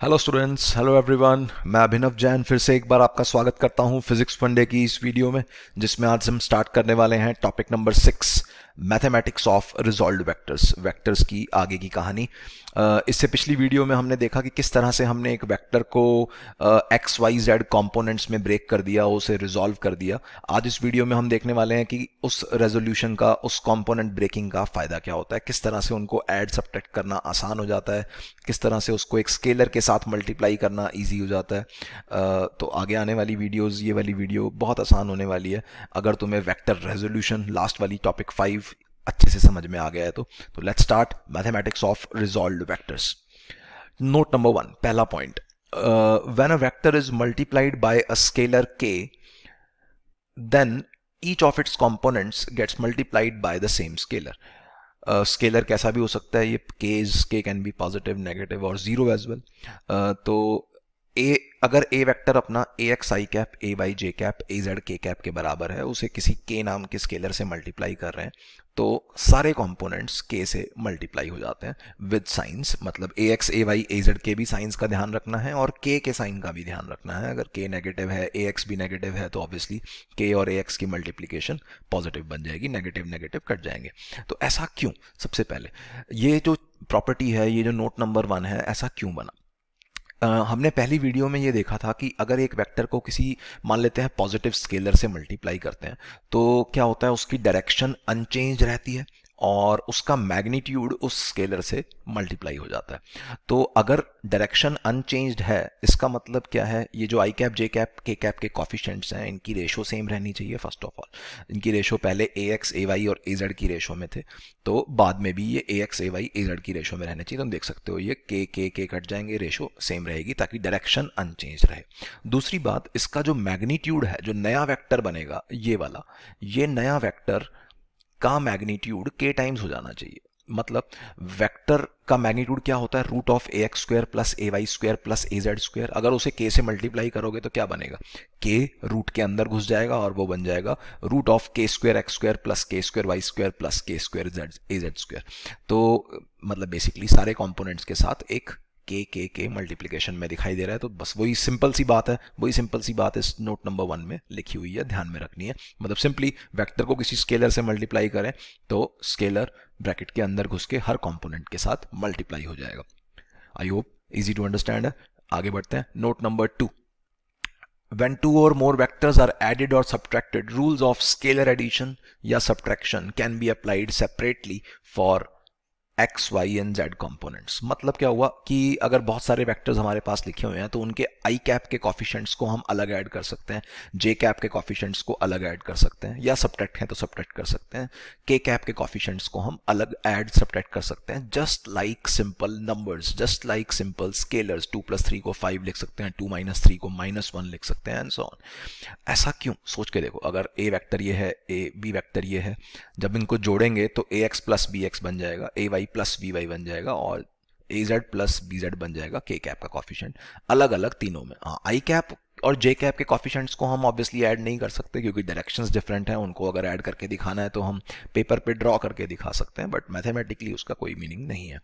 Hello students, hello everyone. मैं अभिनव जैन फिर से एक बार आपका स्वागत करता हूं फिजिक्स फन डे की इस वीडियो में, जिसमें आज हम स्टार्ट करने वाले हैं topic number 6, mathematics of resolved vectors. Vectors की आगे की कहानी। इससे पिछली वीडियो में हमने देखा कि किस तरह से हमने एक वेक्टर को एक्स वाई जेड कंपोनेंट्स में ब्रेक कर दिया, उसे रिजॉल्व कर दिया। आज इस वीडियो में हम देखने वाले हैं कि उस रेजोल्यूशन का, उस कंपोनेंट ब्रेकिंग का फ़ायदा क्या होता है, किस तरह से उनको ऐड सब्ट्रैक्ट करना आसान हो जाता है, किस तरह से उसको एक स्केलर के साथ मल्टीप्लाई करना इजी हो जाता है। तो आगे आने वाली वीडियोस, ये वाली वीडियो बहुत आसान होने वाली है अगर तुम्हें वेक्टर रेजोल्यूशन लास्ट वाली टॉपिक 5 अच्छे से समझ में आ गया है तो let's start mathematics of resolved vectors. Note number 1, पहला point. When a vector is multiplied by a scalar k, then each of its components gets multiplied by the same scalar. Scalar कैसा भी हो सकता है, ये के कैन बी पॉजिटिव, नेगेटिव और zero as well. तो ए, अगर ए वेक्टर अपना ए एक्स आई कैप, ए वाई जे कैप, ए जेड के कैप के बराबर है, उसे किसी के नाम के स्केलर से मल्टीप्लाई कर रहे हैं, तो सारे कंपोनेंट्स के से मल्टीप्लाई हो जाते हैं विद साइंस। मतलब ए एक्स ए वाई ए जेड के भी साइंस का ध्यान रखना है और के साइन का भी ध्यान रखना है। अगर के नेगेटिव है, ए एक्स भी नेगेटिव है, तो ऑब्वियसली के और ए एक्स की मल्टीप्लीकेशन पॉजिटिव बन जाएगी, नेगेटिव नेगेटिव कट जाएंगे। तो ऐसा क्यों? सबसे पहले ये जो प्रॉपर्टी है, ये जो नोट नंबर 1 है, ऐसा क्यों बना? हमने पहली वीडियो में ये देखा था कि अगर एक वेक्टर को किसी, मान लेते हैं, पॉजिटिव स्केलर से मल्टीप्लाई करते हैं, तो क्या होता है, उसकी डायरेक्शन अनचेंज रहती है और उसका मैग्नीट्यूड उस स्केलर से मल्टीप्लाई हो जाता है। तो अगर डायरेक्शन अनचेंज्ड है, इसका मतलब क्या है, ये जो आई कैप जे कैप के कैप के कॉफिशेंट्स हैं, इनकी रेशो सेम रहनी चाहिए। फर्स्ट ऑफ ऑल इनकी रेशो पहले ए एक्स ए वाई और ए जेड की रेशो में थे, तो बाद में भी ये ए एक्स ए वाई ए जेड की रेशो में रहने चाहिए। तुम देख सकते हो ये के कट जाएंगे, रेशो सेम रहेगी ताकि डायरेक्शन अनचेंज रहे। दूसरी बात, इसका जो मैग्नीट्यूड है, जो नया वेक्टर बनेगा ये वाला, ये नया वेक्टर का मैग्नीट्यूड के टाइम्स हो जाना चाहिए। मतलब वेक्टर का मैग्नीट्यूड क्या होता है, root of a x square plus a y square plus a z square. अगर उसे के से मल्टीप्लाई करोगे तो क्या बनेगा, के रूट के अंदर घुस जाएगा और वो बन जाएगा रूट ऑफ के स्क्वायर एक्स स्क्वायर प्लस के स्क्वायर वाई स्क्वायर प्लस के square Z A z square. तो मतलब बेसिकली सारे कंपोनेंट्स के साथ एक के मल्टीप्लिकेशन में दिखाई दे रहा है। तो बस वही सिंपल सी बात है, वही सिंपल सी बात इस नोट नंबर 1 में लिखी हुई है, ध्यान में रखनी है। मतलब सिंपली वेक्टर को किसी स्केलर से मल्टीप्लाई करें तो स्केलर ब्रैकेट के अंदर घुस के हर कंपोनेंट के साथ मल्टीप्लाई हो जाएगा। I hope easy to understand है। आगे बढ़ते हैं। Note number 2, when two or more vectors are added or subtracted, rules of scalar addition या subtraction can be applied separately for x y and z components. मतलब क्या हुआ कि अगर बहुत सारे वेक्टर्स हमारे पास लिखे हुए हैं तो उनके आई कैप के कॉफिशेंट्स को हम अलग ऐड कर सकते हैं, जे कैप के कॉफिशेंट्स को अलग ऐड कर सकते हैं, या सब्ट्रैक्ट हैं तो सब्ट्रैक्ट कर सकते हैं, के कैप के कॉफिशेंट्स को हम अलग ऐड सब्ट्रैक्ट कर सकते हैं। Just like simple numbers, just like simple scalars, 2 + 3 को 5 लिख सकते हैं, 2 - 3 को -1 लिख सकते हैं एंड सो ऑन। ऐसा क्यों? सोच के देखो, अगर ए वेक्टर ये है, ए बी वेक्टर ये है, जब इनको जोड़ेंगे तो ए एक्स प्लस बी एक्स बन जाएगा, ए वाई प्लस बी वाई बन जाएगा और ए जेड प्लस बी जेड बन जाएगा के कैप का कॉफिशेंट, अलग अलग तीनों में। हाँ, आई कैप और जे कैप के कॉफिशेंट्स को हम ऑब्वियसली ऐड नहीं कर सकते क्योंकि डायरेक्शंस डिफरेंट हैं। उनको अगर ऐड करके दिखाना है तो हम पेपर पे ड्रॉ करके दिखा सकते हैं, बट मैथमेटिकली उसका कोई मीनिंग नहीं है।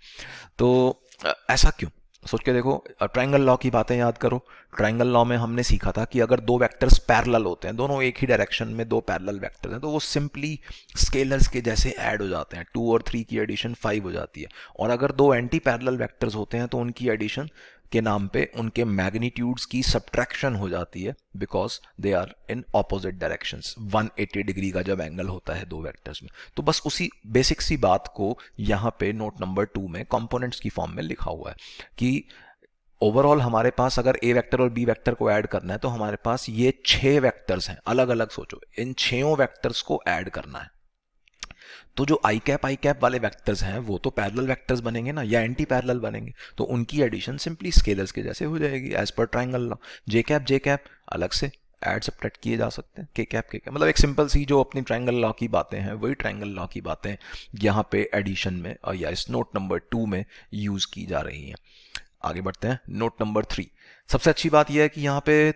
तो ऐसा क्यों? सोच के देखो। ट्रायंगल लॉ की बातें याद करो। ट्रायंगल लॉ में हमने सीखा था कि अगर दो वेक्टर्स पैरेलल होते हैं, दोनों एक ही डायरेक्शन में दो पैरेलल वेक्टर्स हैं, तो वो सिंपली स्केलर्स के जैसे ऐड हो जाते हैं। 2 और 3 की एडिशन 5 हो जाती है। और अगर दो एंटी पैरेलल वेक्टर्स होते हैं तो उनकी एडिशन के नाम पे उनके मैग्नीट्यूड्स की सब्ट्रैक्शन हो जाती है, because they are in opposite directions. 180 degree का जब एंगल होता है दो वेक्टर्स में, तो बस उसी बेसिक सी बात को यहाँ पे नोट नंबर 2 में कंपोनेंट्स की फॉर्म में लिखा हुआ है कि ओवरऑल हमारे पास अगर ए वेक्टर और बी वेक्टर को ऐड करना है तो हमारे पास ये 6 वेक्टर्स हैं। अलग अलग सोचो, इन 6 वेक्टर्स को ऐड करना है। तो जो आई कैप वाले वेक्टर्स हैं वो तो पैरेलल वेक्टर्स बनेंगे ना, या एंटी पैरेलल बनेंगे, तो उनकी एडिशन सिंपली स्केलर्स के जैसे हो जाएगी एज पर ट्रायंगल लॉ। जे कैप अलग से ऐड सब्ट्रैक्ट किए जा सकते हैं, के कैप मतलब एक सिंपल सी जो अपनी ट्रायंगल लॉ की बातें हैं वही ट्रायंगल लॉ की बातें यहाँ पे एडिशन में और या इस नोट नंबर 2 में यूज की जा रही हैं। आगे बढ़ते हैं। नोट नंबर 3, सबसे अच्छी बात यह है कि यहाँ पे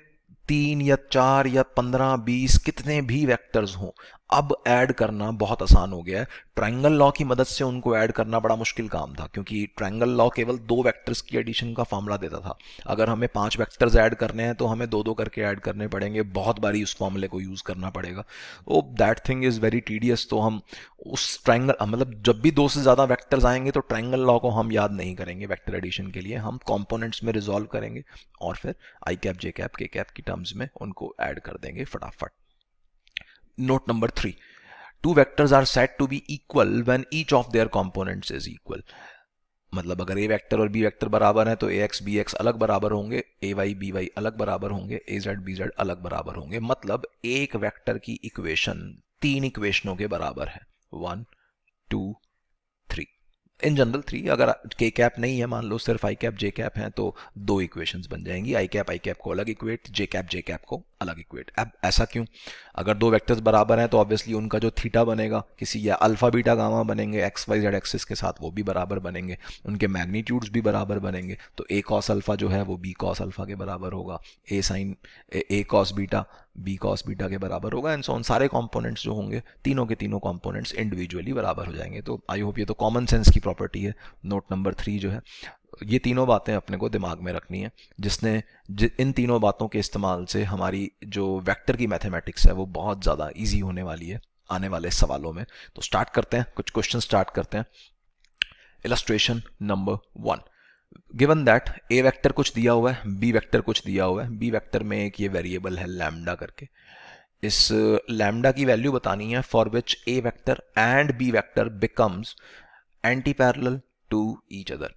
3 या 4 या 15 20 कितने भी वेक्टर्स हों, अब ऐड करना बहुत आसान हो गया है। ट्रायंगल लॉ की मदद से उनको ऐड करना बड़ा मुश्किल काम था, क्योंकि ट्रायंगल लॉ केवल 2 वेक्टर्स की एडिशन का फॉर्मूला देता था। अगर हमें 5 वेक्टर्स ऐड करने हैं तो हमें 2-2 करके ऐड करने पड़ेंगे, बहुत बारी उस फॉर्मूले को यूज़ करना पड़ेगा। तो that thing is very tedious. तो हम उस ट्रायंगल मतलब जब भी 2 से ज़्यादा वेक्टर्स आएंगे तो ट्रायंगल लॉ को हम याद नहीं करेंगे वेक्टर एडिशन के लिए, हम कॉम्पोनेंट्स में रिजॉल्व करेंगे और फिर आई कैप जे कैप के कैप की टर्म्स में उनको ऐड कर देंगे फटाफट। Note number 3, two vectors are said to be equal when each of their components is equal। मतलब अगर a वेक्टर और b वेक्टर बराबर हैं तो ax bx अलग बराबर होंगे, ay by अलग बराबर होंगे, az bz अलग बराबर होंगे। मतलब एक वेक्टर की इक्वेशन 3 इक्वेशनों के बराबर है, 1 2 3। इन जनरल 3, अगर के कैप नहीं है, मान लो सिर्फ आई कैप जे कैप है, तो 2 इक्वेशंस बन जाएंगी। आई कैप को अलग इक्वेट, जे कैप को अलग इक्वेट। अब ऐसा क्यों? अगर 2 वेक्टर्स बराबर हैं तो ऑब्वियसली उनका जो थीटा बनेगा किसी, या अल्फा बीटा गामा बनेंगे एक्स वाई जेड एक्सिस के साथ, वो भी बराबर बनेंगे, उनके मैग्नीट्यूड्स भी बराबर बनेंगे। तो ए कॉस अल्फा जो है वो बी कॉस अल्फा के बराबर होगा, a cos beta b cos beta के बराबर होगा, एंड सो ऑन। सारे कंपोनेंट्स जो होंगे, तीनों के तीनों कंपोनेंट्स इंडिविजुअली बराबर हो जाएंगे। तो आई होप ये तो कॉमन सेंस की प्रॉपर्टी है। नोट नंबर 3 जो है, ये तीनों बातें अपने को दिमाग में रखनी है, इन तीनों बातों के इस्तेमाल से हमारी जो वेक्टर की मैथमेटिक्स है वो बहुत ज़्यादा ईजी होने वाली है आने वाले सवालों में। तो स्टार्ट करते हैं, कुछ क्वेश्चन स्टार्ट करते हैं। Illustration number 1, given that A vector कुछ दिया हुआ है, बी वेक्टर कुछ दिया हुआ है। बी वेक्टर में एक ये वेरिएबल है लैम्डा करके, इस लैम्डा की वैल्यू बतानी है for which a vector and b vector becomes anti parallel to each other.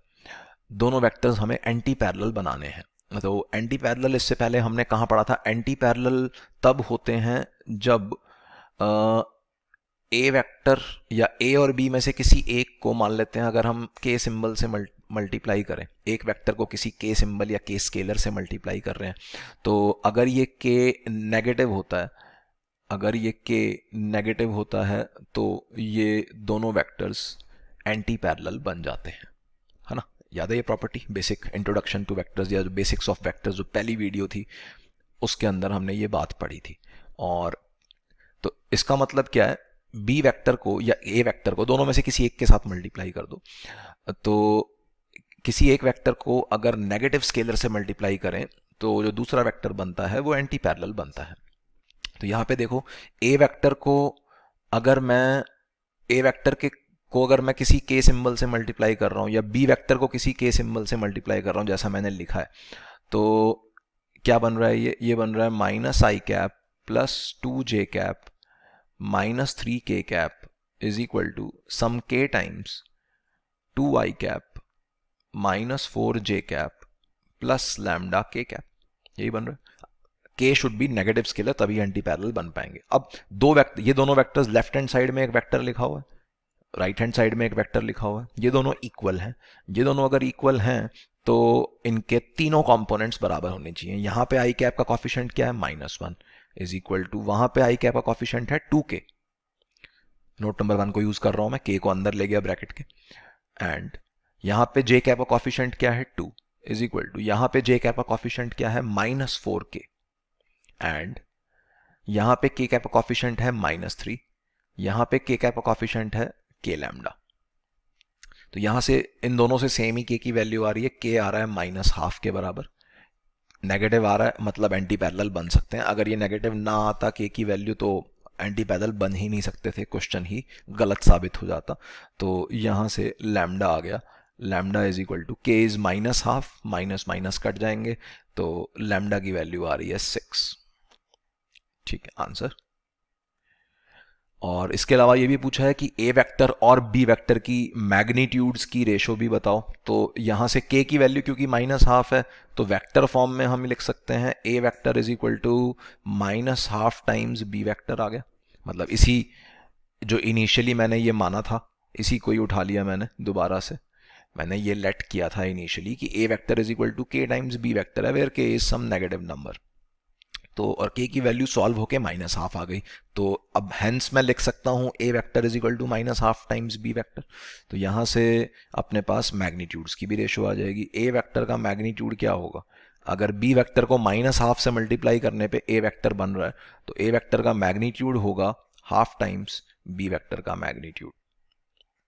दोनों वेक्टर्स हमें एंटी पैरेलल बनाने हैं। तो एंटी पैरेलल इससे पहले हमने कहाँ पढ़ा था? एंटी पैरेलल तब होते हैं जब ए वेक्टर या ए और बी में से किसी एक को, मान लेते हैं अगर हम के सिंबल से मल्टीप्लाई करें, एक वेक्टर को किसी के सिंबल या के स्केलर से मल्टीप्लाई कर रहे हैं, तो अगर ये के नेगेटिव होता है, अगर ये के नेगेटिव होता है तो ये दोनों वेक्टर्स एंटी पैरेलल बन जाते हैं, है ना? याद है ये property? Basic introduction two vectors या जो बेसिक्स ऑफ वेक्टर्स जो पहली वीडियो थी उसके अंदर हमने ये बात पढ़ी थी। और तो इसका मतलब क्या है? बी वेक्टर को या ए वेक्टर को, दोनों में से किसी एक के साथ मल्टीप्लाई कर दो, तो किसी एक वेक्टर को अगर नेगेटिव स्केलर से मल्टीप्लाई करें तो जो दूसरा वेक्टर बनता है वो एंटी पैरेलल बनता है। तो यहाँ पे देखो, ए वेक्टर को अगर मैं अगर मैं किसी के सिंबल से मल्टीप्लाई कर रहा हूँ, या बी वेक्टर को किसी के सिंबल से मल्टीप्लाई कर रहा हूँ जैसा मैंने लिखा है, तो क्या बन रहा है? ये बन रहा है माइनस आई कैप प्लस 2 जे कैप माइनस 3 के cap is equal to some के टाइम्स 2 आई कैप माइनस 4 जे कैप प्लस लैम्डा के कैप। यही बन रहा है। के शुड बी नेगेटिव स्केलर, तभी एंटी पैरेलल बन पाएंगे। अब ये दोनों वेक्टर्स, लेफ्ट हैंड साइड में एक वेक्टर लिखा हुआ है, राइट हैंड साइड में एक वेक्टर लिखा हुआ है, ये दोनों इक्वल हैं। ये दोनों अगर इक्वल हैं तो इनके तीनों कंपोनेंट्स बराबर होने चाहिए। यहाँ पे आई कैप का कॉफिशिएंट क्या है? -1 इज इक्वल टू, वहां पे आई कैप का कॉफिशिएंट है 2k। नोट नंबर 1 को यूज कर रहा हूं मैं, के को अंदर ले गया ब्रैकेट के, एंड यहाँ पे जे कैप का कॉफिशिएंट क्या है? 2 इज इक्वल टू, यहाँ पे जे कैप का कॉफिशिएंट क्या है? -4k, एंड यहाँ पे के कैप का कॉफिशिएंट है -3, यहाँ पे के कैप का कॉफिशिएंट है के लैम्डा। तो यहां से इन दोनों से सेम ही के की वैल्यू आ रही है, के आ रहा है -12 के बराबर, नेगेटिव आ रहा है, मतलब एंटी पैरेलल बन सकते हैं। अगर ये नेगेटिव ना आता के की वैल्यू तो एंटी पैरेलल बन ही नहीं सकते थे, क्वेश्चन ही गलत साबित हो जाता। तो यहां से लैम्डा आ गया, लैम्डा इज इक्वल टू के इज -12, माइनस माइनस कट जाएंगे, तो लैम्डा की वैल्यू आ रही है 6। ठीक है, आंसर। और इसके अलावा ये भी पूछा है कि ए वेक्टर और बी वेक्टर की मैग्नीट्यूड्स की रेशो भी बताओ। तो यहाँ से के की वैल्यू क्योंकि -12 है, तो वेक्टर फॉर्म में हम लिख सकते हैं a vector is equal to -12 times b vector आ गया। मतलब इसी जो इनिशियली मैंने ये माना था, इसी को ही उठा लिया मैंने दोबारा से। मैंने ये लेट किया था इनिशियली कि ए वेक्टर इज इक्वल टू के टाइम्स बी वेक्टर है, वेयर के इज सम नेगेटिव नंबर। तो और के की वैल्यू सॉल्व होके -12 आ गई, तो अब हेंस मैं लिख सकता हूँ a vector is equal to -12 times b vector. तो यहाँ से अपने पास मैग्नीट्यूड्स की भी रेशो आ जाएगी। ए वेक्टर का मैग्नीट्यूड क्या होगा? अगर बी वेक्टर को -12 से मल्टीप्लाई करने पे ए वेक्टर बन रहा है, तो ए वेक्टर का मैग्नीट्यूड होगा हाफ टाइम्स बी वेक्टर का मैग्नीट्यूड।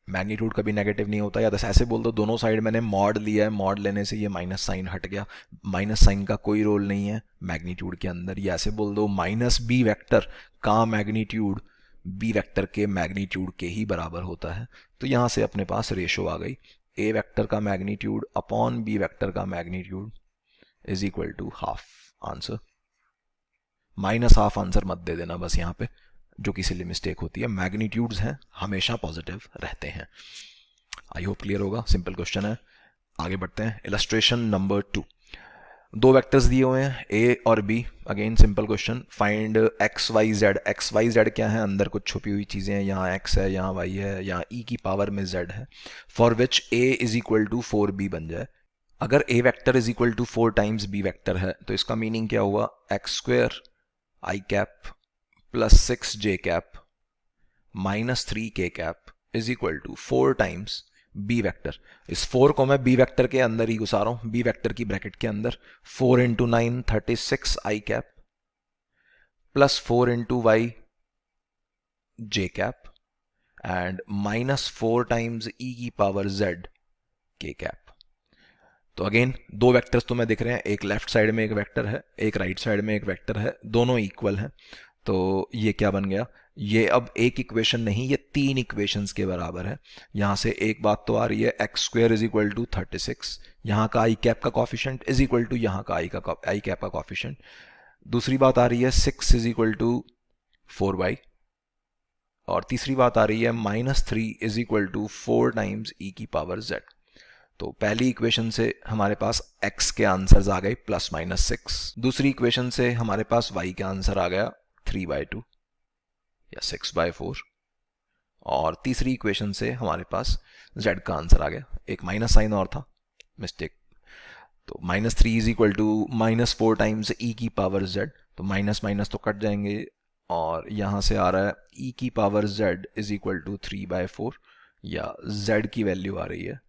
मैग्नीट्यूड कभी नेगेटिव नहीं होता, या तो ऐसे बोल दो दोनों साइड मैंने मॉड लिया है, मॉड लेने से ये माइनस साइन हट गया, माइनस साइन का कोई रोल नहीं है मैग्नीट्यूड के अंदर। या ऐसे बोल दो माइनस बी वेक्टर का मैग्नीट्यूड बी वेक्टर के मैग्नीट्यूड के ही बराबर होता है। तो यहाँ से अपने पास रेशो आ गई, ए वेक्टर का मैग्नीट्यूड अपॉन बी वेक्टर का magnitude is equal to half answer. Minus half answer मत दे देना बस यहाँ पे, जो किसी लिए मिस्टेक होती है। मैग्नीट्यूड्स हैं हमेशा पॉजिटिव रहते हैं। आई होप क्लियर होगा, सिंपल क्वेश्चन है। आगे बढ़ते हैं। इलस्ट्रेशन नंबर 2, दो वेक्टर्स दिए हुए हैं ए और B. Again simple question, find x y z. X y z क्या है, अंदर कुछ छुपी हुई चीज़ें हैं, यहाँ एक्स है, यहाँ वाई है, यहाँ ई की पावर में जेड है, for which a is equal to 4b बन जाए। अगर a vector is equal to 4 times b vector है तो इसका मीनिंग क्या हुआ, x square i cap plus 6j cap minus 3k cap is equal to 4 times b vector. इस 4 को मैं बी वेक्टर के अंदर ही घुसा रहा हूं, बी वेक्टर की ब्रैकेट के अंदर। 4 into 9 36 i cap plus 4 into y j cap and minus 4 times e की पावर जेड के कैप। तो अगेन दो वेक्टर्स तुम्हें दिख रहे हैं, एक लेफ्ट साइड में एक वेक्टर है, एक राइट साइड में एक वेक्टर है, दोनों इक्वल हैं। तो ये क्या बन गया, ये अब एक इक्वेशन नहीं, ये 3 इक्वेशंस के बराबर है। यहाँ से एक बात तो आ रही है, x square is equal to 36, यहाँ का आई कैप का कॉफिशेंट इज इक्वल टू यहाँ का आई कैप का कॉफिशेंट। दूसरी बात आ रही है 6 इज इक्वल टू 4y, और तीसरी बात आ रही है -3 is equal to 4 times e की पावर z। तो पहली इक्वेशन से हमारे पास x के आंसर्स आ गए +-6, दूसरी इक्वेशन से हमारे पास y का आंसर आ गया 3/2 या 6/4, और तीसरी इक्वेशन से हमारे पास z का आंसर आ गया, एक माइनस साइन और था, मिस्टेक। तो -3 is equal to -4 times e की पावर z, तो माइनस माइनस तो कट जाएंगे, और यहाँ से आ रहा है e की power z is equal to 3/4, या z की वैल्यू आ रही है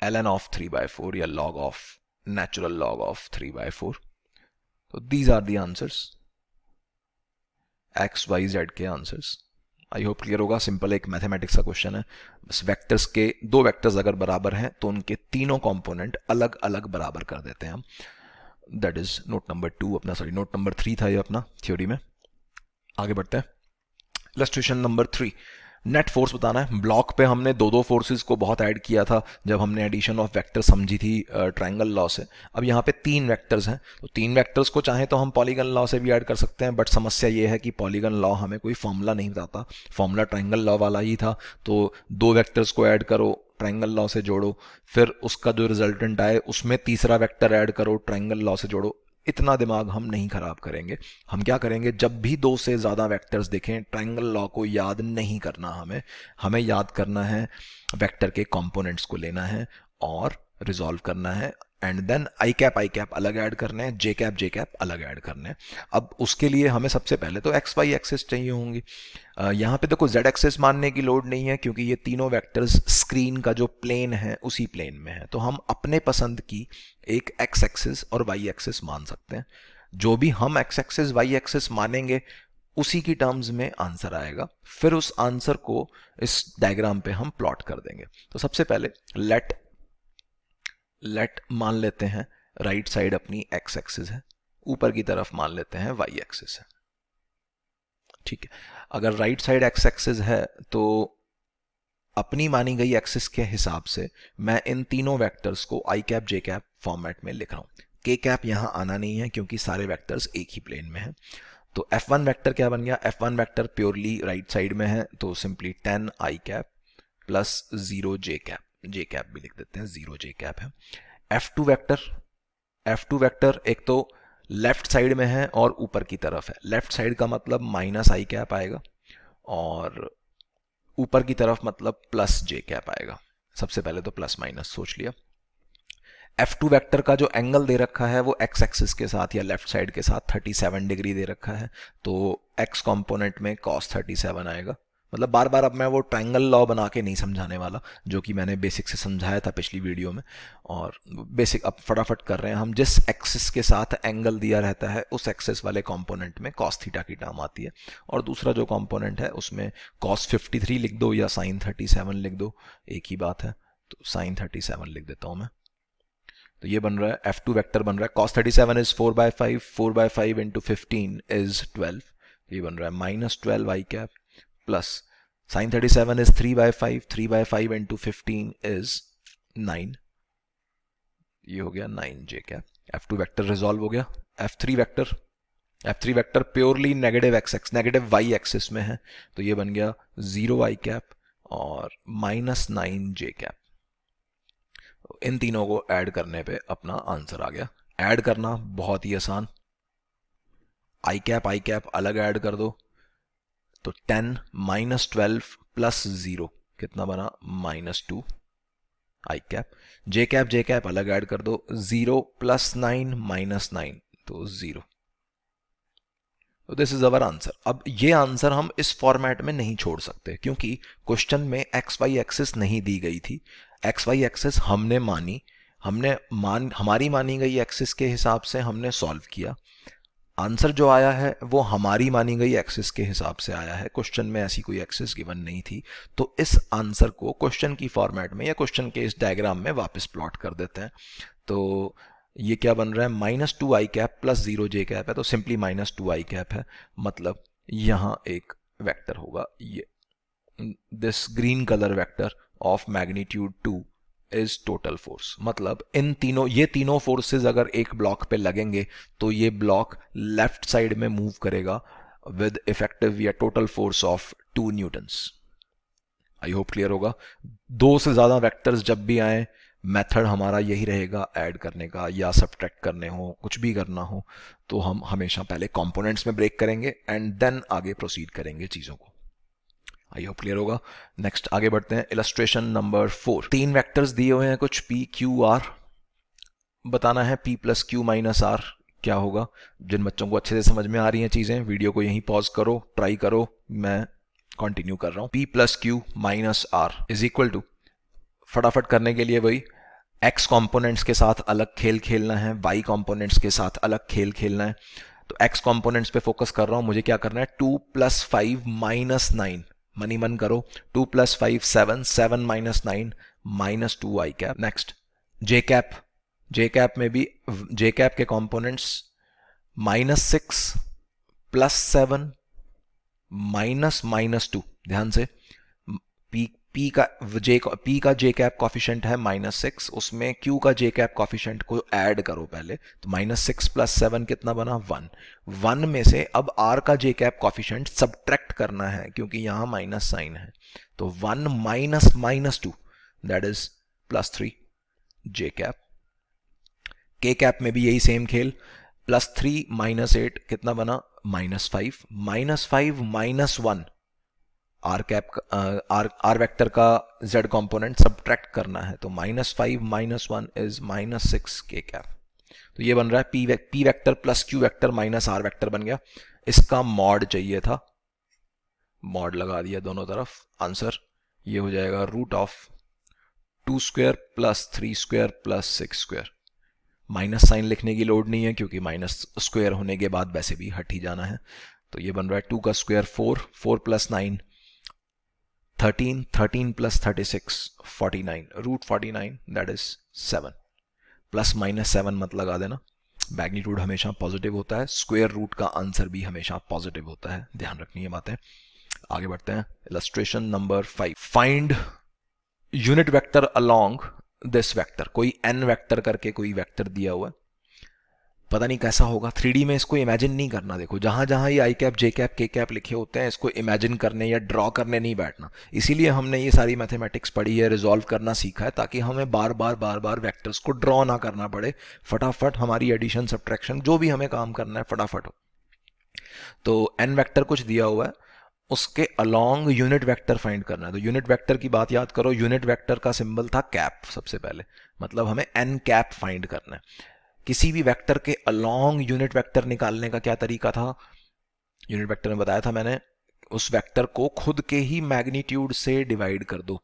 ln ऑफ 3/4 या log of natural log of 3/4। तो these are the answers, x y z के आंसर्स। आई होप क्लियर होगा, सिंपल एक मैथमेटिक्स का क्वेश्चन है। बस वेक्टर्स के दो वेक्टर्स अगर बराबर हैं तो उनके तीनों कंपोनेंट अलग अलग बराबर कर देते हैं हम। दैट इज नोट नंबर 2 अपना, सॉरी नोट नंबर 3 था ये अपना थ्योरी में। आगे बढ़ते हैं। इलस्ट्रेशन नंबर 3, नेट फोर्स बताना है। ब्लॉक पे हमने दो फोर्सेस को बहुत ऐड किया था जब हमने एडिशन ऑफ वेक्टर समझी थी ट्रायंगल लॉ से। अब यहाँ पे 3 वेक्टर्स हैं, तो 3 वेक्टर्स को चाहे तो हम पॉलीगन लॉ से भी ऐड कर सकते हैं, बट समस्या ये है कि पॉलीगन लॉ हमें कोई फॉर्मूला नहीं बताता, फॉर्मूला ट्रायंगल लॉ वाला ही था। तो 2 वेक्टर्स को ऐड करो, ट्रायंगल लॉ से जोड़ो, फिर उसका जो रिजल्टेंट आए उसमें तीसरा वेक्टर ऐड करो, ट्रायंगल लॉ से जोड़ो। इतना दिमाग हम नहीं खराब करेंगे। हम क्या करेंगे, जब भी 2 से ज़्यादा वेक्टर्स देखें, ट्रायंगल लॉ को याद नहीं करना, हमें याद करना है वेक्टर के कंपोनेंट्स को लेना है और रिजॉल्व करना है, एंड देन आई कैप अलग ऐड करने हैं, जे कैप अलग ऐड करने हैं। अब उसके लिए हमें सबसे पहले तो एक्स वाई एक्सिस चाहिए होंगी। यहाँ पे देखो जेड एक्सिस मानने की लोड नहीं है, क्योंकि ये तीनों वेक्टर्स स्क्रीन का जो प्लेन है उसी प्लेन में है, तो हम अपने पसंद की एक एक्स एक्सिस और वाई एक्सिस मान सकते हैं। जो भी हम एक्स एक्सिस वाई एक्सिस मानेंगे उसी की टर्म्स में आंसर आएगा, फिर उस आंसर को इस डायग्राम पे हम प्लॉट कर देंगे। तो सबसे पहले लेट मान लेते हैं राइट साइड अपनी एक्स एक्सिस है, ऊपर की तरफ मान लेते हैं वाई एक्सिस है। ठीक है, अगर राइट साइड एक्स एक्सिस है तो अपनी मानी गई एक्सिस के हिसाब से मैं इन तीनों वेक्टर्स को आई कैप जे कैप फॉर्मेट में लिख रहा हूं। के कैप यहां आना नहीं है क्योंकि सारे वेक्टर्स एक ही प्लेन में हैं। तो F1 वेक्टर क्या बन गया, F1 vector purely right side में है, तो सिंपली 10 आई कैप प्लस 0 जे कैप भी लिख देते हैं, 0 जे कैप है। F2 वेक्टर एक तो लेफ्ट साइड में है और ऊपर की तरफ है। लेफ्ट साइड का मतलब माइनस आई कैप आएगा और ऊपर की तरफ मतलब प्लस जे कैप आएगा। सबसे पहले तो प्लस माइनस सोच लिया। F2 वेक्टर का जो एंगल दे रखा है वो एक्स एक्सिस के साथ या लेफ्ट साइड के साथ 37 डिग्री दे रखा है, तो एक्स कंपोनेंट में cos 37 आएगा, मतलब बार बार अब मैं वो ट्रायंगल लॉ बना के नहीं समझाने वाला, जो कि मैंने बेसिक से समझाया था पिछली वीडियो में। और बेसिक अब फटाफट कर रहे हैं हम। जिस एक्सिस के साथ एंगल दिया रहता है उस एक्सिस वाले कंपोनेंट में कॉस थीटा की टर्म आती है, और दूसरा जो कंपोनेंट है उसमें कॉस 53 लिख दो या साइन 37 लिख दो, एक ही बात है। तो साइन 37 लिख देता हूँ मैं। तो ये बन रहा है F2 वेक्टर बन रहा है cos 37 इज 4/5, 4/5 इंटू 15 इज 12। ये बन रहा है -12 i cap plus sin 37 is 3/5, 3/5 into 15 is 9। ये हो गया 9j cap. F2 vector resolve हो गया। F3 vector purely negative x negative y axis में है, तो ये बन गया 0 आई कैप और -9j कैप। इन तीनों को ऐड करने पे अपना आंसर आ गया। ऐड करना बहुत ही आसान, आई कैप अलग ऐड कर दो, तो 10 -12 प्लस 0 कितना बना -2 आई कैप। जे कैप अलग ऐड कर दो, 0 प्लस 9 -9 तो 0। तो दिस इज अवर आंसर। अब ये आंसर हम इस फॉर्मेट में नहीं छोड़ सकते, क्योंकि क्वेश्चन में एक्स वाई एक्सिस नहीं दी गई थी। एक्स वाई एक्सिस हमारी मानी गई एक्सिस के हिसाब से हमने सॉल्व किया। आंसर जो आया है वो हमारी मानी गई एक्सिस के हिसाब से आया है। क्वेश्चन में ऐसी कोई एक्सिस गिवन नहीं थी, तो इस आंसर को क्वेश्चन की फॉर्मेट में या क्वेश्चन के इस डायग्राम में वापस प्लॉट कर देते हैं। तो ये क्या बन रहा है, -2 आई कैप प्लस 0 जे कैप है, तो सिंपली -2 आई कैप है। मतलब यहां एक वेक्टर होगा, ये this green colour vector of magnitude 2 is total force. मतलब ये तीनों फोर्सेस अगर एक ब्लॉक पे लगेंगे तो ये ब्लॉक लेफ्ट साइड में मूव करेगा विद इफेक्टिव या total force of 2 Newton's. I hope clear होगा। दो से ज्यादा वेक्टर्स जब भी आए, मेथड हमारा यही रहेगा ऐड करने का या सब्ट्रैक्ट करने हो, कुछ भी करना हो, तो हम हमेशा पहले कंपोनेंट्स में ब्रेक करेंगे एंड देन आगे प्रोसीड करेंगे चीजों को। आई होप क्लियर होगा। नेक्स्ट आगे बढ़ते हैं। Illustration number 4। 3 वेक्टर्स दिए हुए हैं कुछ P Q R। बताना है P plus Q minus R क्या होगा। जिन बच्चों को अच्छे से समझ में आ रही हैं चीजें, वीडियो को यहीं पॉज करो, ट्राई करो, मैं कंटिन्यू कर रहा हूं। P plus Q minus R is equal to, फटाफट करने के लिए वही x कंपोनेंट्स के साथ अलग खेल खेलना है, y कंपोनेंट्स के साथ अलग खेल खेलना है। तो x कंपोनेंट्स पे फोकस कर रहा हूं। मुझे क्या करना है, 2 + 5 - 9, मनी मन करो, 2 + 5 7, 7 - 9 -2 आई कैप। नेक्स्ट जे कैप में भी जे कैप के कंपोनेंट्स -6 + 7 -2। ध्यान से, पी का जे कैप कॉफिशेंट है -6, उसमें क्यू का जे कैप कॉफिशेंट को ऐड करो पहले, तो -6 + 7 कितना बना 1। 1 में से अब आर का जे कैप कॉफिशेंट सब्ट्रैक्ट करना है, क्योंकि यहां माइनस साइन है, तो 1 - -2 दैट इज +3 जे कैप। के कैप में भी यही सेम खेल, +3 - 8 कितना बना -5, -5 - 1 आर वेक्टर का z कंपोनेंट सब्ट्रैक्ट करना है, तो -5 - 1 इज -6 के कैप। तो ये बन रहा है p vector plus q vector minus r vector बन गया। इसका मॉड चाहिए था, मॉड लगा दिया दोनों तरफ। आंसर ये हो जाएगा √2² + 3² + 6²। माइनस साइन लिखने की लोड नहीं है, क्योंकि माइनस स्क्वायर होने के बाद वैसे भी हट ही जाना है। तो ये बन रहा है 2 का स्क्वायर 4, 4 + 9 13, 13 + 36 49, √49 दैट इज 7। ±7 मत लगा देना, मैग्नीट्यूड हमेशा पॉजिटिव होता है, स्क्वायर रूट का आंसर भी हमेशा पॉजिटिव होता है, ध्यान रखनी है बातें। आगे बढ़ते हैं। Illustration number 5। Find unit vector along this vector. कोई n वेक्टर करके कोई वेक्टर दिया हुआ है, पता नहीं कैसा होगा। 3D में इसको इमेजिन नहीं करना। देखो, जहां जहां ये आई कैप जे कैप के कैप लिखे होते हैं, इसको इमेजिन करने या ड्रॉ करने नहीं बैठना। इसीलिए हमने ये सारी मैथमेटिक्स पढ़ी है, रिजॉल्व करना सीखा है, ताकि हमें बार बार वेक्टर्स को ड्रॉ ना करना पड़े। फटाफट हमारी एडिशन सब्ट्रैक्शन जो भी हमें काम करना है फटाफट हो। तो n वेक्टर कुछ दिया हुआ है, उसके अलोंग यूनिट वेक्टर फाइंड करना है। तो यूनिट वेक्टर की बात याद करो, यूनिट वेक्टर का सिंबल था कैप सबसे पहले, मतलब हमें n कैप फाइंड करना है। किसी भी वेक्टर के अलोंग यूनिट वेक्टर निकालने का क्या तरीका था, यूनिट वेक्टर में बताया था मैंने, उस वेक्टर को खुद के ही मैग्नीट्यूड से डिवाइड कर दो।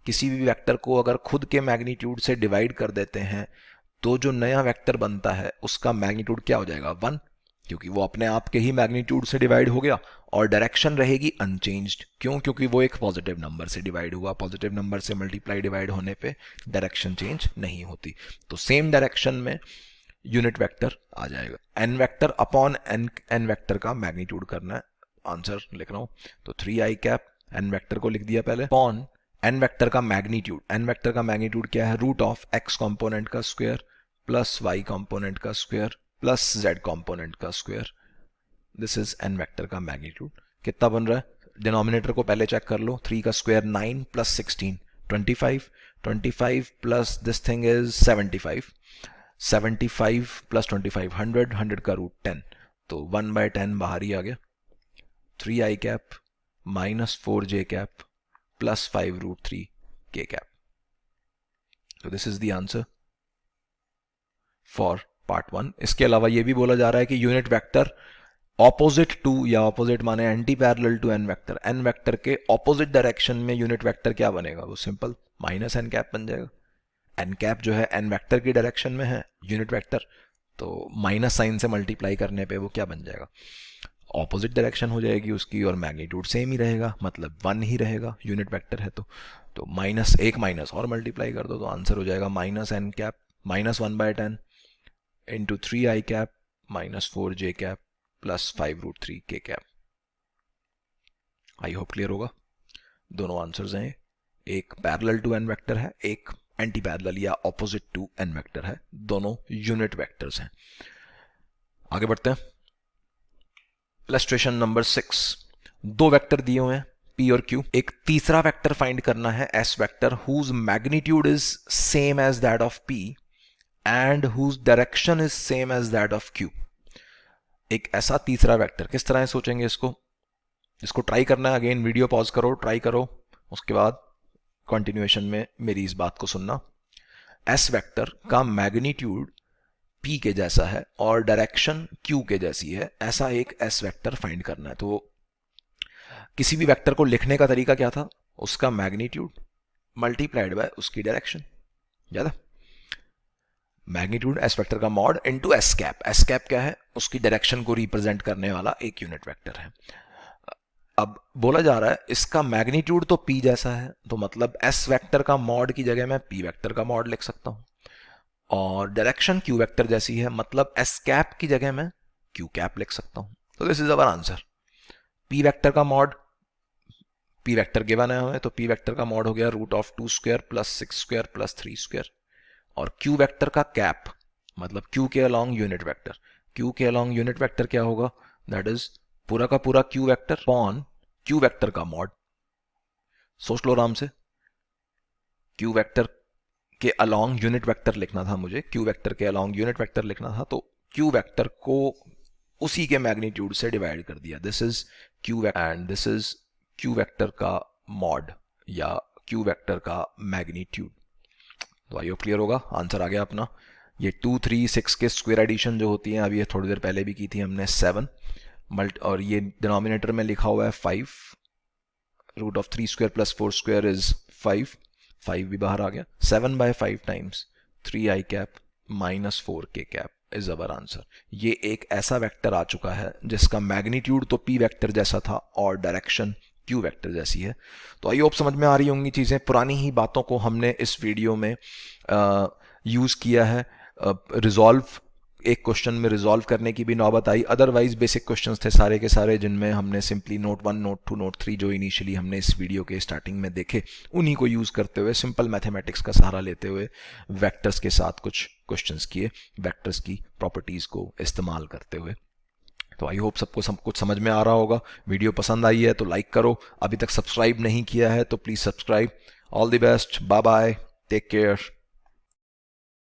किसी भी वेक्टर को अगर खुद के मैग्नीट्यूड से डिवाइड कर देते हैं तो जो नया वेक्टर बनता है उसका मैग्नीट्यूड क्या हो जाएगा, 1, क्योंकि वो अपने आप के ही मैग्नीट्यूड से डिवाइड हो गया। और डायरेक्शन रहेगी अनचेंज्ड, क्यों, क्योंकि वो एक पॉजिटिव नंबर से डिवाइड हुआ। पॉजिटिव नंबर से मल्टीप्लाई डिवाइड होने पे डायरेक्शन चेंज नहीं होती। तो सेम डायरेक्शन में यूनिट वेक्टर आ जाएगा। N vector upon n vector का मैग्नीट्यूड करना है, आंसर लिख रहा हूं। तो 3i कैप एन वेक्टर को लिख दिया पहले, अपॉन एन वेक्टर का मैग्नीट्यूड। एन वेक्टर का मैग्नीट्यूड क्या है, रूट ऑफ एक्स कॉम्पोनेंट का स्क्वायर प्लस वाई कॉम्पोनेंट का स्क्वायर प्लस जेड कॉम्पोनेंट का square. This is an vector का मैग्नीट्यूड। कितना बन रहा है, डिनोमिनेटर को पहले चेक कर लो। 3 का square 9 plus 16 25, 25 plus this thing is 75, 75 plus 25 100, 100 का रूट 10, तो 1/10 बाहर ही आ गया। 3i cap minus 4j cap plus 5 root 3 k cap. तो this is the answer for part 1। इसके अलावा ये भी बोला जा रहा है कि यूनिट वेक्टर ऑपोजिट टू, या ऑपोजिट माने anti parallel to n vector, n vector के ऑपोजिट डायरेक्शन में यूनिट वेक्टर क्या बनेगा, वो सिंपल माइनस एन कैप बन जाएगा। एन कैप जो है एन वेक्टर की डायरेक्शन में है यूनिट वेक्टर, तो माइनस साइन से मल्टीप्लाई करने पे वो क्या बन जाएगा, ऑपोजिट डायरेक्शन हो जाएगी उसकी, और मैग्नीट्यूड सेम ही रहेगा, मतलब 1 ही रहेगा, यूनिट वेक्टर है तो माइनस एक माइनस और मल्टीप्लाई कर दो तो आंसर हो जाएगा minus n cap minus 1/10 into 3i cap minus 4j cap plus 5 root 3 k cap. I hope clear होगा। दोनों आंसर्स हैं, एक पैरेलल टू एन वेक्टर है, एक एंटी पैरेलल या ऑपोजिट टू एन वेक्टर है, दोनों यूनिट वेक्टर्स हैं। आगे बढ़ते हैं। इलस्ट्रेशन नंबर 6, 2 वेक्टर दिए हुए हैं P और Q, एक तीसरा वेक्टर फाइंड करना है S vector whose magnitude is same as that of P and whose direction is same as that of Q। एक ऐसा तीसरा वेक्टर, किस तरह सोचेंगे इसको ट्राई करना है। अगेन वीडियो पॉज करो, ट्राई करो, उसके बाद कंटिन्यूएशन में मेरी इस बात को सुनना। S वेक्टर का मैग्नीट्यूड P के जैसा है और डायरेक्शन Q के जैसी है, ऐसा एक S वेक्टर फाइंड करना है। तो किसी भी वेक्टर को लिखने का तरीका क्या था, उसका मैग्नीट्यूड मल्टीप्लाइड बाय उसकी डायरेक्शन, याद है, मैग्नीट्यूड एस वेक्टर का mod into S cap. S cap क्या है, उसकी डायरेक्शन को रिप्रेजेंट करने वाला एक यूनिट वेक्टर है। अब बोला जा रहा है इसका मैग्नीट्यूड तो P जैसा है, तो मतलब एस वेक्टर का मॉड की जगह मैं P वेक्टर का मॉड लिख सकता हूं, और डायरेक्शन Q वेक्टर जैसी है, मतलब एस कैप की जगह मैं Q कैप लिख सकता हूं। तो this is our answer. P vector का मॉड, P वेक्टर गिवन है हमें, तो P वेक्टर का मॉड हो गया root of 2 square plus 6 square plus 3 square, और Q वेक्टर का कैप मतलब Q के अलोंग यूनिट वेक्टर, Q के अलोंग यूनिट वेक्टर क्या होगा, दैट इज पूरा का पूरा Q vector upon Q vector का मॉड। सोच लो आराम से, Q वेक्टर के अलोंग यूनिट वेक्टर लिखना था मुझे, Q वेक्टर के अलोंग यूनिट वेक्टर लिखना था, तो Q वेक्टर को उसी के मैग्नीट्यूड से डिवाइड कर दिया। This is Q and this is Q vector का मॉड या Q वेक्टर का मैग्नीट्यूड। तो आई होप क्लियर होगा, आंसर आ गया अपना। ये 2, 3, 6 के स्क्वायर एडिशन जो होती है, अभी ये थोड़ी देर पहले भी की थी हमने, 7 और ये डिनोमिनेटर में लिखा हुआ है 5, root of 3 square plus 4 square is 5, 5 भी बाहर आ गया। 7/5 times 3i cap minus 4k cap is our answer. ये एक ऐसा वेक्टर आ चुका है जिसका मैग्नीट्यूड तो P वेक्टर जैसा था और डायरेक्शन Q वेक्टर जैसी है। तो आई होप समझ में आ रही होंगी चीज़ें। पुरानी ही बातों को हमने इस वीडियो में यूज़ किया है। रिजॉल्व, एक क्वेश्चन में रिजॉल्व करने की भी नौबत आई, अदरवाइज बेसिक क्वेश्चंस थे सारे के सारे, जिनमें हमने सिंपली नोट 1, नोट 2, नोट 3 जो इनिशियली हमने इस वीडियो के स्टार्टिंग में देखे, उन्हीं को यूज़ करते हुए, सिंपल मैथमेटिक्स का सहारा लेते हुए वेक्टर्स के साथ कुछ क्वेश्चंस किए, वेक्टर्स की प्रॉपर्टीज़ को इस्तेमाल करते हुए। तो आई होप सबको सब कुछ समझ में आ रहा होगा। वीडियो पसंद आई है तो लाइक करो, अभी तक सब्सक्राइब नहीं किया है तो please subscribe. All the best, bye bye, take care.